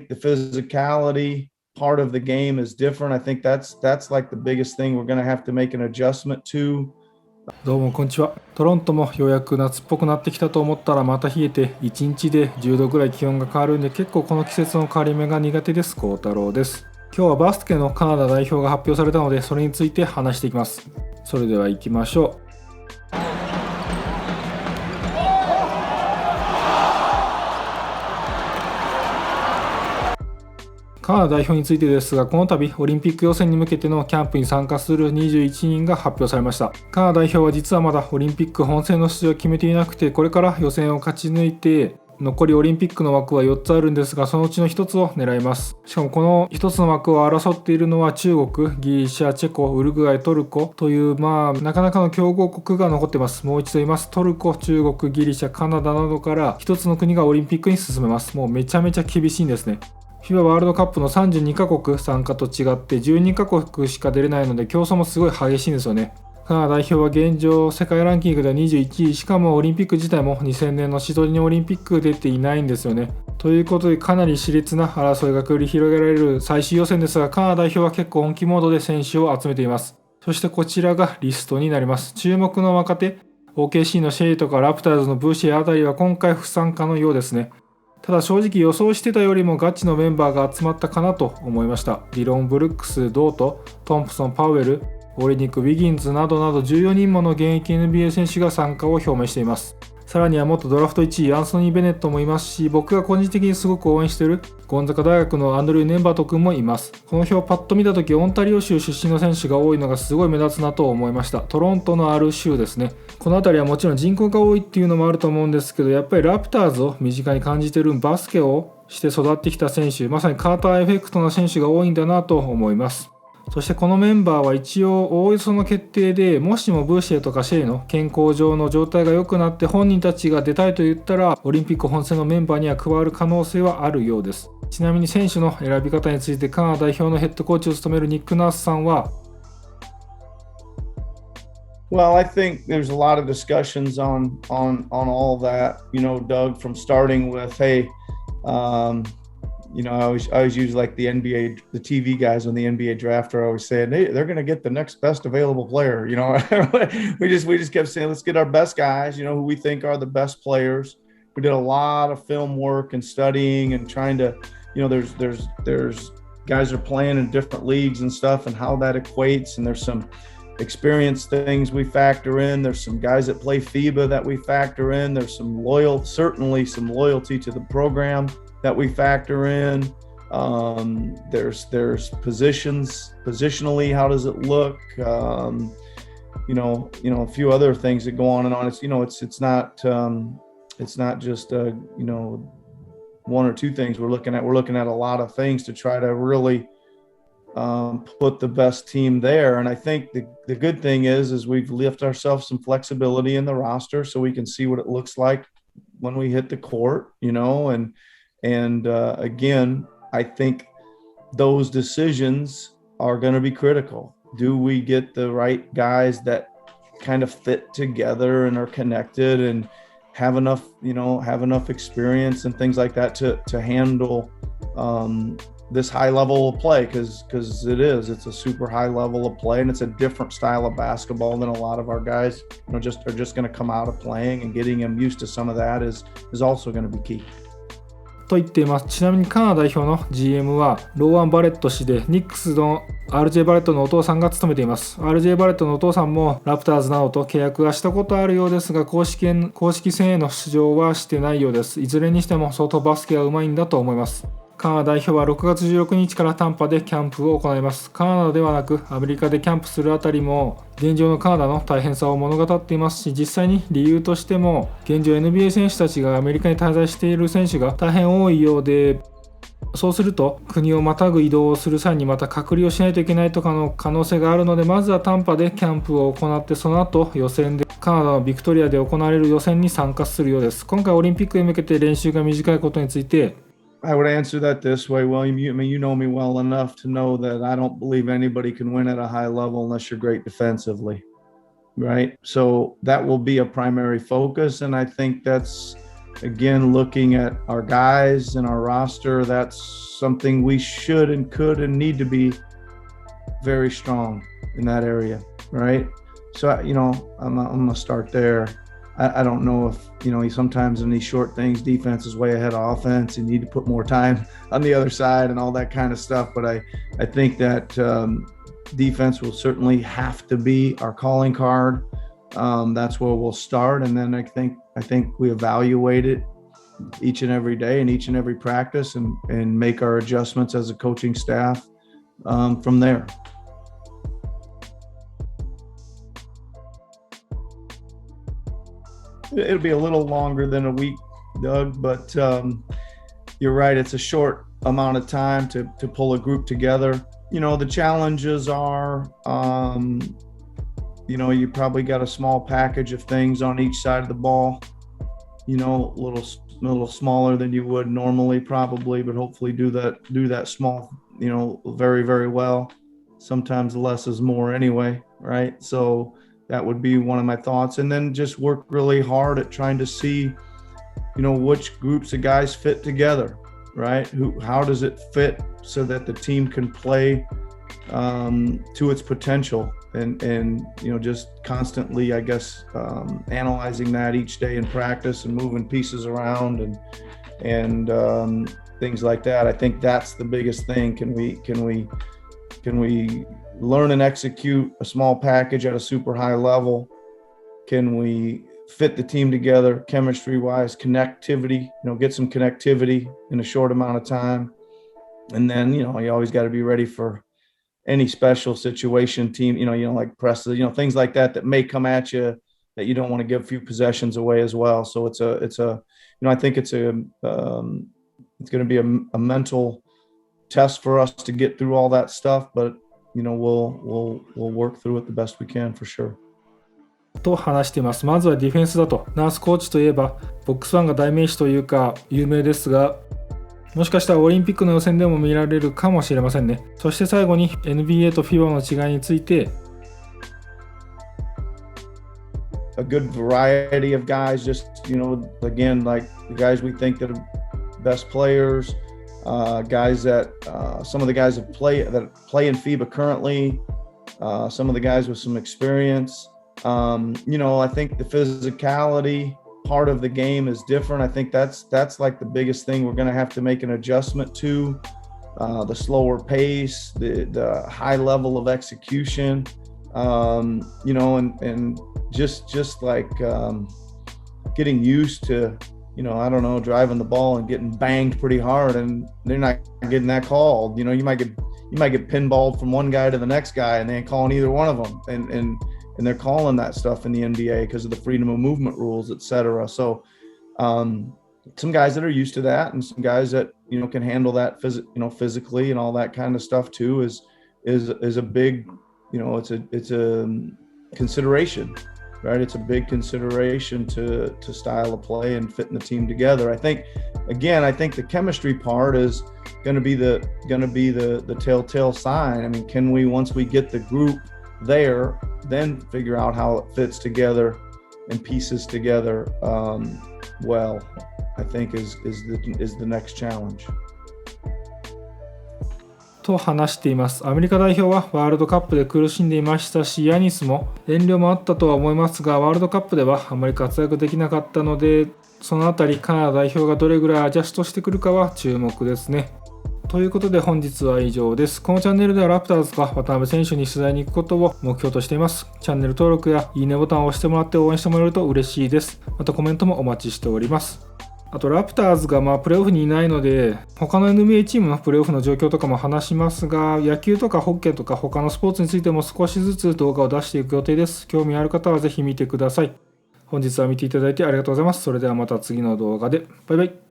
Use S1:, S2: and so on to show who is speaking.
S1: the physicality part of the game is different. I think that's like the biggest thing we're going to have to make an adjustment to.
S2: どうもこんにちは。トロントもようやく夏っぽくなってきたと思ったらまた冷えて1日で10度ぐらい気温が変わるんで結構この季節の変わり目が苦手です。コータローです。今日はバスケのカナダ代表が発表されたのでそれについて話していきます。それでは行きましょう。カナダ代表についてですが、この度オリンピック予選に向けてのキャンプに参加する21人が発表されました。カナダ代表は実はまだオリンピック本戦の出場を決めていなくて、これから予選を勝ち抜いて残りオリンピックの枠は4つあるんですが、そのうちの1つを狙います。しかもこの1つの枠を争っているのは中国、ギリシャ、チェコ、ウルグアイ、トルコというなかなかの強豪国が残っています。もう一度言います。トルコ、中国、ギリシャ、カナダなどから1つの国がオリンピックに進めます。もうめちゃめちゃ厳しいんですね。FIBA ワールドカップの32カ国参加と違って12カ国しか出れないので競争もすごい激しいんですよね。カナダ代表は現状世界ランキングでは21位、しかもオリンピック自体も2000年のシドニーオリンピック出ていないんですよね。ということでかなり熾烈な争いが繰り広げられる最終予選ですが、カナダ代表は結構本気モードで選手を集めています。そしてこちらがリストになります。注目の若手 OKC のシェイとかラプターズのブーシェあたりは今回不参加のようですね。ただ正直予想してたよりもガチのメンバーが集まったかなと思いました。ディロン・ブルックス、ドート、トンプソン・パウエル、オリニック・ウィギンズなどなど14人もの現役 NBA 選手が参加を表明しています。さらには元ドラフト1位アンソニー・ベネットもいますし、僕が個人的にすごく応援しているゴンザカ大学のアンドリュー・ネンバート君もいます。この表をパッと見たとき、オンタリオ州出身の選手が多いのがすごい目立つなと思いました。トロントのある州ですね。この辺りはもちろん人口が多いっていうのもあると思うんですけど、やっぱりラプターズを身近に感じているバスケをして育ってきた選手、まさにカーターエフェクトの選手が多いんだなと思います。そしてこのメンバーは一応おおよその決定で、もしもブーシェとかシェイの健康上の状態が良くなって本人たちが出たいと言ったらオリンピック本戦のメンバーには加わる可能性はあるようです。ちなみに選手の選び方についてカナダ代表のヘッドコーチを務めるニック・ナースさんは
S1: Well, I think there's a lot of discussions on all that, Doug, from starting with, hey, I always use like the NBA, the TV guys on the NBA draft are always saying, hey, they're going to get the next best available player. We just kept saying, let's get our best guys, who we think are the best players. We did a lot of film work and studying and trying to, there's guys are playing in different leagues and stuff and how that equates. And there's some experience things we factor in. There's some guys that play FIBA that we factor in. There's certainly some loyalty to the program that we factor in. There's positionally, how does it look? A few other things that go on and on. It's not just one or two things we're looking at. We're looking at a lot of things to try to really put the best team there. And I think the good thing is we've left ourselves some flexibility in the roster so we can see what it looks like when we hit the court, and again, I think those decisions are going to be critical. Do we get the right guys that kind of fit together and are connected and have enough experience and things like that to handle this high level of play? Because it's a super high level of play, and it's a different style of basketball than a lot of our guys are just going to come out of playing, and getting them used to some of that is also going to be key.
S2: と言っています。ちなみにカナダ代表の GM はローアン・バレット氏で、ニックスの RJ バレットのお父さんが務めています。 RJ バレットのお父さんもラプターズなどと契約はしたことあるようですが、公式戦への出場はしてないようです。いずれにしても相当バスケが上手いんだと思います。カナダ代表は6月16日からタンパでキャンプを行います。カナダではなくアメリカでキャンプするあたりも現状のカナダの大変さを物語っていますし、実際に理由としても現状 NBA 選手たちがアメリカに滞在している選手が大変多いようで、そうすると国をまたぐ移動をする際にまた隔離をしないといけないとかの可能性があるので、まずはタンパでキャンプを行って、その後予選でカナダのビクトリアで行われる予選に参加するようです。今回オリンピックへ向けて練習が短いことについて
S1: I would answer that this way, William. You know me well enough to know that I don't believe anybody can win at a high level unless you're great defensively, right? So that will be a primary focus, and I think that's again, looking at our guys and our roster, that's something we should and could and need to be very strong in that area, right? So, I'm going to start there. I don't know if, sometimes in these short things, defense is way ahead of offense. You need to put more time on the other side and all that kind of stuff. But I think that defense will certainly have to be our calling card. That's where we'll start. And then I think we evaluate it each and every day and each and every practice and make our adjustments as a coaching staff from there. It'll be a little longer than a week, Doug, but you're right. It's a short amount of time to pull a group together. The challenges are, you probably got a small package of things on each side of the ball, a little smaller than you would normally probably, but hopefully do that small, very, very well. Sometimes less is more anyway, right? So that would be one of my thoughts. And then just work really hard at trying to see, which groups of guys fit together, right? How does it fit so that the team can play to its potential and just constantly, I guess, analyzing that each day in practice and moving pieces around and things like that. I think that's the biggest thing. Can we learn and execute a small package at a super high level? Can we fit the team together chemistry wise, connectivity, get some connectivity in a short amount of time? And then, you always got to be ready for any special situation team, like presses, things like that may come at you that you don't want to give a few possessions away as well. So I think it's going to be a mental test for us to get through all that stuff, but we'll work through it the best we can for sure.
S2: と話しています。まずはディフェンスだと。ナースコーチといえばボックスファンが代名詞というか有名ですが、もしかしたらオリンピックの予選でも見られるかもしれませんね。そして最後に NBA と FIBA の違いについて。
S1: A good variety of guys, just again, like the guys we think that are best players, guys that some of the guys that play in FIBA currently, some of the guys with some experience. I think the physicality part of the game is different. I think that's like the biggest thing we're going to have to make an adjustment to, the slower pace, the high level of execution, and just like getting used to, driving the ball and getting banged pretty hard, and they're not getting that called. You might get pinballed from one guy to the next guy, and they ain't calling either one of them. And they're calling that stuff in the NBA because of the freedom of movement rules, et cetera. So some guys that are used to that, and some guys that can handle that physically and all that kind of stuff too is a big, it's a consideration. Right, it's a big consideration to style of play and fitting the team together. I think the chemistry part is going to be the telltale sign. I mean, can we, once we get the group there, then figure out how it fits together and pieces together well, I think is the next challenge.
S2: と話しています。アメリカ代表はワールドカップで苦しんでいましたし、ヤニスも遠慮もあったとは思いますが、ワールドカップではあまり活躍できなかったので、そのあたりカナダ代表がどれぐらいアジャストしてくるかは注目ですね。ということで本日は以上です。このチャンネルではラプターズが渡辺選手に取材に行くことを目標としています。チャンネル登録やいいねボタンを押してもらって応援してもらえると嬉しいです。またコメントもお待ちしております。あとラプターズがプレーオフにいないので、他の NBA チームのプレーオフの状況とかも話しますが、野球とかホッケーとか他のスポーツについても少しずつ動画を出していく予定です。興味ある方はぜひ見てください。本日は見ていただいてありがとうございます。それではまた次の動画で。バイバイ。